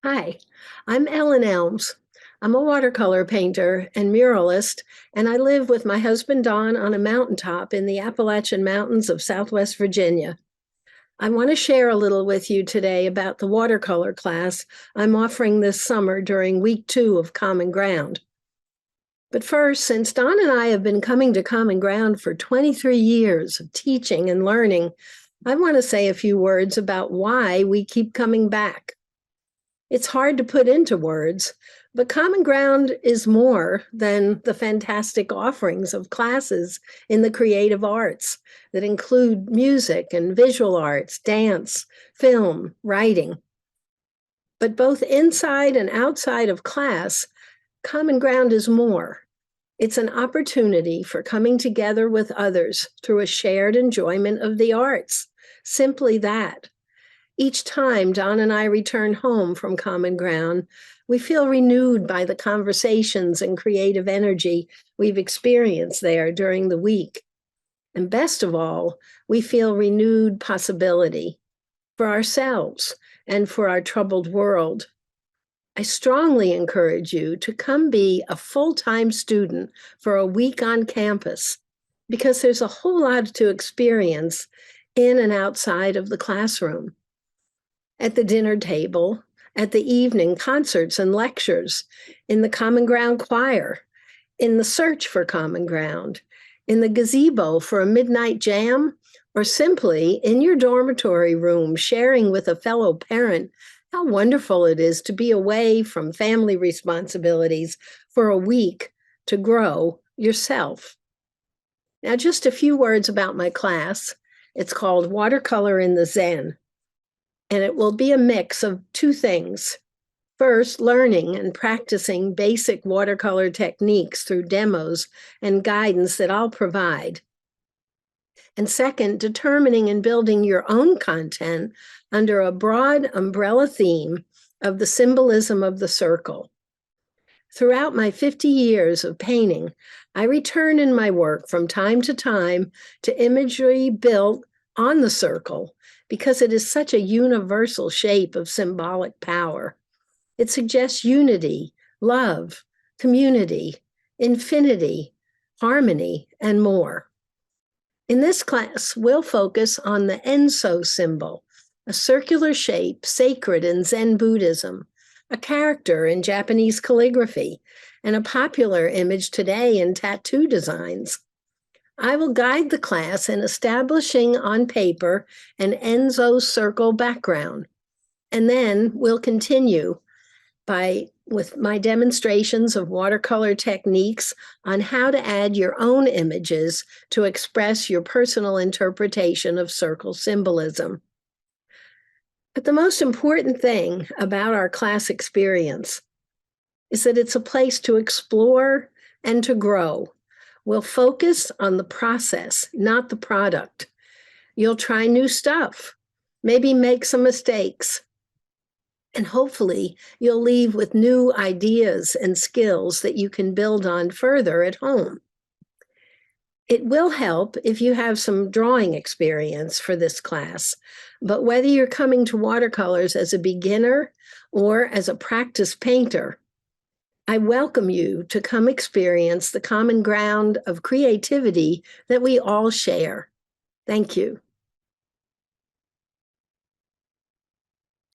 Hi, I'm Ellen Elmes. I'm a watercolor painter and muralist, and I live with my husband Don on a mountaintop in the Appalachian Mountains of Southwest Virginia. I want to share a little with you today about the watercolor class I'm offering this summer during week 2 of Common Ground. But first, since Don and I have been coming to Common Ground for 23 years of teaching and learning, I want to say a few words about why we keep coming back. It's hard to put into words, but Common Ground is more than the fantastic offerings of classes in the creative arts that include music and visual arts, dance, film, writing. But both inside and outside of class, Common Ground is more. It's an opportunity for coming together with others through a shared enjoyment of the arts. Simply that. Each time Don and I return home from Common Ground, we feel renewed by the conversations and creative energy we've experienced there during the week. And best of all, we feel renewed possibility for ourselves and for our troubled world. I strongly encourage you to come be a full-time student for a week on campus because there's a whole lot to experience in and outside of the classroom. At the dinner table, at the evening concerts and lectures, in the Common Ground choir, in the search for Common Ground, in the gazebo for a midnight jam, or simply in your dormitory room sharing with a fellow parent how wonderful it is to be away from family responsibilities for a week to grow yourself. Now, just a few words about my class. It's called Watercolor in the Zen. And it will be a mix of two things. First, learning and practicing basic watercolor techniques through demos and guidance that I'll provide. And second, determining and building your own content under a broad umbrella theme of the symbolism of the circle. Throughout my 50 years of painting, I return in my work from time to imagery built on the circle because it is such a universal shape of symbolic power. It suggests unity, love, community, infinity, harmony, and more. In this class, we'll focus on the Enso symbol, a circular shape sacred in Zen Buddhism, a character in Japanese calligraphy, and a popular image today in tattoo designs. I will guide the class in establishing on paper an Enso circle background, and then we'll continue with my demonstrations of watercolor techniques on how to add your own images to express your personal interpretation of circle symbolism. But the most important thing about our class experience is that it's a place to explore and to grow. We'll focus on the process, not the product. You'll try new stuff, maybe make some mistakes, and hopefully you'll leave with new ideas and skills that you can build on further at home. It will help if you have some drawing experience for this class, but whether you're coming to watercolors as a beginner or as a practice painter, I welcome you to come experience the common ground of creativity that we all share. Thank you.